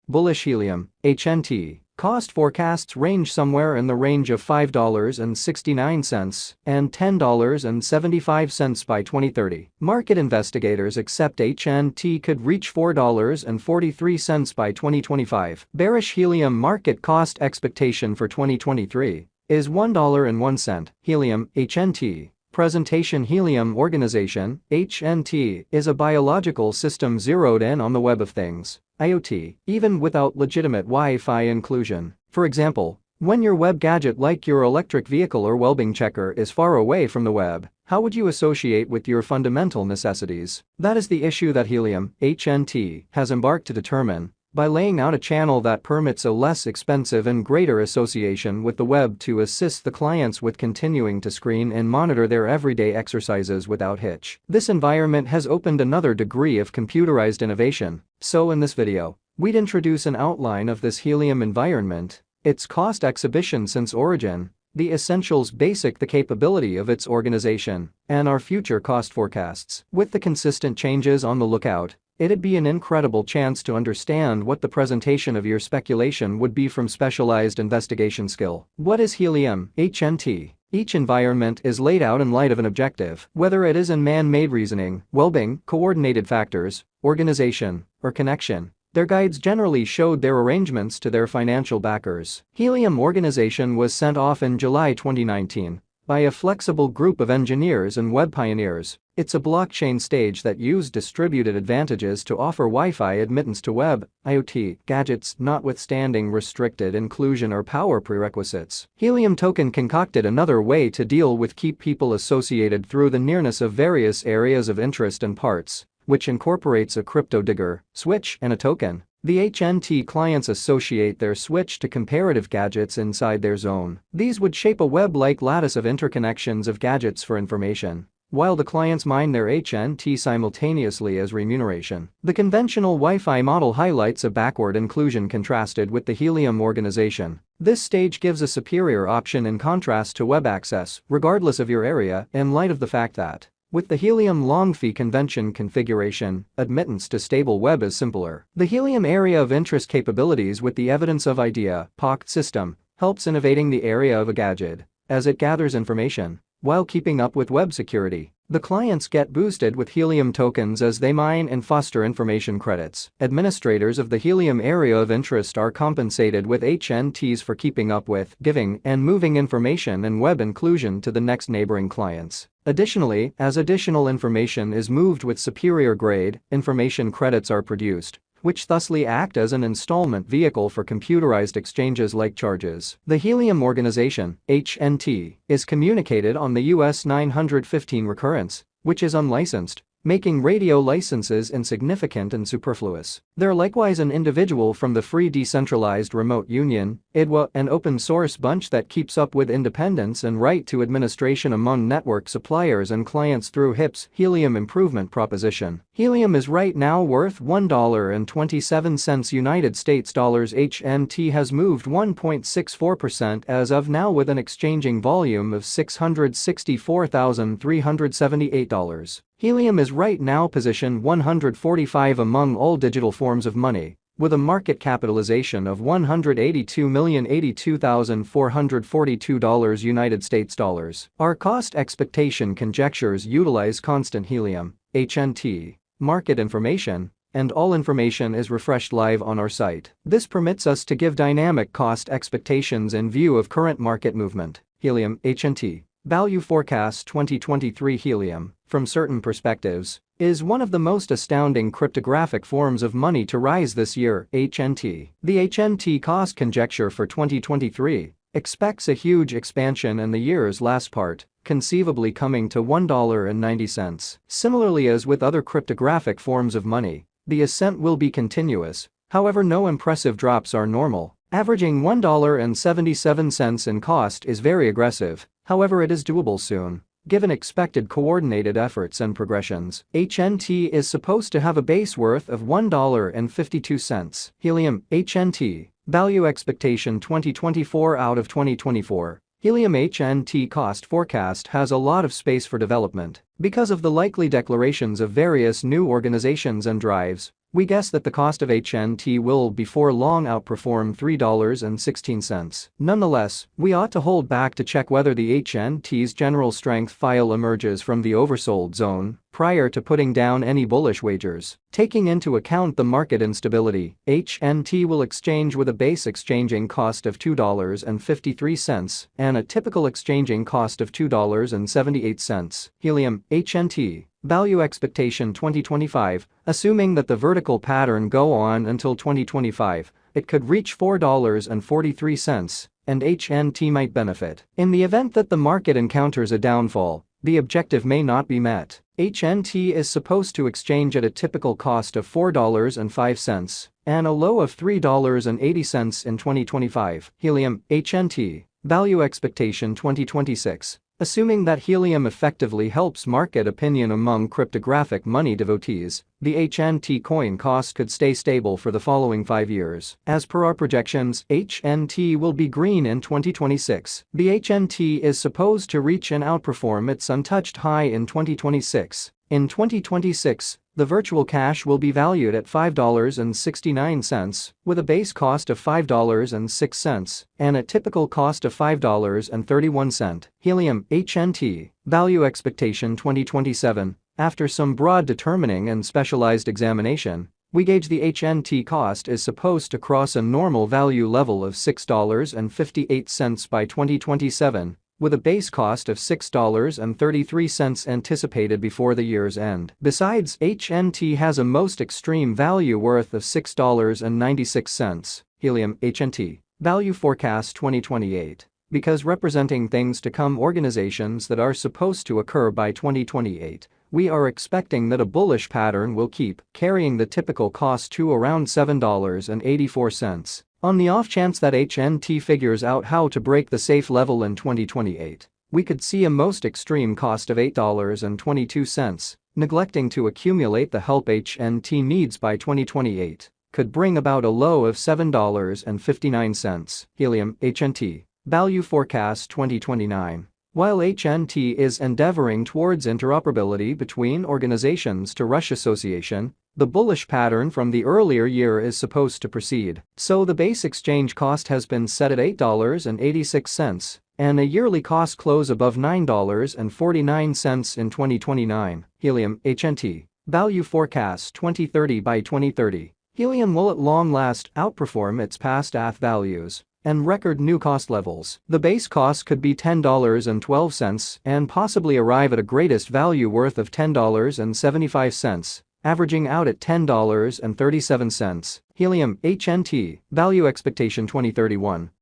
Bullish Helium, HNT. Cost forecasts range somewhere in the range of $5.69 and $10.75 by 2030. Market investigators accept HNT could reach $4.43 by 2025. Bearish Helium market cost expectation for 2023 is $1.01. Helium, HNT. Presentation Helium Organization, HNT, is a biological system zeroed in on the Web of Things, IoT, even without legitimate Wi-Fi inclusion. For example, when your web gadget like your electric vehicle or well-being checker is far away from the web, how would you associate with your fundamental necessities? That is the issue that Helium, HNT, has embarked to determine by laying out a channel that permits a less expensive and greater association with the web to assist the clients with continuing to screen and monitor their everyday exercises without hitch. This environment has opened another degree of computerized innovation, so in this video, we'd introduce an outline of this Helium environment, its cost exhibition since origin, the essentials basic the capability of its organization, and our future cost forecasts. With the consistent changes on the lookout, it'd be an incredible chance to understand what the presentation of your speculation would be from specialized investigation skill. What is Helium, HNT? Each environment is laid out in light of an objective, whether it is in man-made reasoning, well-being, coordinated factors, organization, or connection. Their guides generally showed their arrangements to their financial backers. Helium organization was sent off in July 2019 by a flexible group of engineers and web pioneers. It's a blockchain stage that used distributed advantages to offer Wi-Fi admittance to web, IoT, gadgets notwithstanding restricted inclusion or power prerequisites. Helium token concocted another way to deal with keep people associated through the nearness of various areas of interest and parts, which incorporates a crypto digger, switch, and a token. The HNT clients associate their switch to comparative gadgets inside their zone. These would shape a web-like lattice of interconnections of gadgets for information, while the clients mine their HNT simultaneously as remuneration. The conventional Wi-Fi model highlights a backward inclusion contrasted with the Helium organization. This stage gives a superior option in contrast to web access, regardless of your area, in light of the fact that with the Helium long fee convention configuration, admittance to stable web is simpler. The Helium area of interest capabilities with the evidence of idea (POC) system helps innovating the area of a gadget as it gathers information while keeping up with web security. The clients get boosted with Helium tokens as they mine and foster information credits. Administrators of the Helium area of interest are compensated with HNTs for keeping up with, giving, and moving information and web inclusion to the next neighboring clients. Additionally, as additional information is moved with superior grade, information credits are produced, which thusly act as an installment vehicle for computerized exchanges like charges. The Helium organization, HNT, is communicated on the US 915 recurrence, which is unlicensed, making radio licenses insignificant and superfluous. They're likewise an individual from the Free Decentralized Remote Union, IDWA, an open source bunch that keeps up with independence and right to administration among network suppliers and clients through HIP's Helium Improvement Proposition. Helium is right now worth $1.27 United States dollars. HNT has moved 1.64% as of now with an exchanging volume of $664,378. Helium is right now position 145 among all digital forms of money, with a market capitalization of $182,082,442 United States dollars. Our cost expectation conjectures utilize constant Helium, HNT, market information, and all information is refreshed live on our site. This permits us to give dynamic cost expectations in view of current market movement. Helium, HNT. Value Forecast 2023 Helium, from certain perspectives, is one of the most astounding cryptographic forms of money to rise this year. HNT. The HNT cost conjecture for 2023 expects a huge expansion in the year's last part, conceivably coming to $1.90. Similarly as with other cryptographic forms of money, the ascent will be continuous, however no impressive drops are normal. Averaging $1.77 in cost is very aggressive, however it is doable soon, given expected coordinated efforts and progressions. HNT is supposed to have a base worth of $1.52. Helium, HNT, value expectation 2024 out of 2024. Helium HNT cost forecast has a lot of space for development. Because of the likely declarations of various new organizations and drives, We guess that the cost of HNT will before long outperform $3.16. Nonetheless, we ought to hold back to check whether the HNT's general strength file emerges from the oversold zone prior to putting down any bullish wagers. Taking into account the market instability, HNT will exchange with a base exchanging cost of $2.53 and a typical exchanging cost of $2.78. Helium, HNT. Value expectation 2025. Assuming that the vertical pattern go on until 2025, it could reach $4.43, and HNT might benefit. In the event that the market encounters a downfall, the objective may not be met. HNT is supposed to exchange at a typical cost of $4.05 and a low of $3.80 in 2025. Helium, HNT. Value expectation 2026. Assuming that Helium effectively helps market opinion among cryptographic money devotees, the HNT coin cost could stay stable for the following 5 years. As per our projections, HNT will be green in 2026. The HNT is supposed to reach and outperform its untouched high in 2026. In 2026, the virtual cash will be valued at $5.69, with a base cost of $5.06 and a typical cost of $5.31. Helium, HNT. Value expectation 2027. After some broad determining and specialized examination, we gauge the HNT cost is supposed to cross a normal value level of $6.58 by 2027. With a base cost of $6.33 anticipated before the year's end. Besides, HNT has a most extreme value worth of $6.96. Helium, HNT. Value forecast 2028. Because representing things to come, organizations that are supposed to occur by 2028, we are expecting that a bullish pattern will keep carrying the typical cost to around $7.84. On the off chance that HNT figures out how to break the safe level in 2028, we could see a most extreme cost of $8.22. Neglecting to accumulate the help HNT needs by 2028 could bring about a low of $7.59. Helium, HNT. Value forecast 2029. While HNT is endeavoring towards interoperability between organizations to Rush Association, the bullish pattern from the earlier year is supposed to proceed. So the base exchange cost has been set at $8.86 and a yearly cost close above $9.49 in 2029. Helium, HNT. Value forecast 2030. By 2030, Helium will at long last outperform its past ATH values and record new cost levels. The base cost could be $10.12 and possibly arrive at a greatest value worth of $10.75, averaging out at $10.37. Helium, HNT. Value expectation 2031.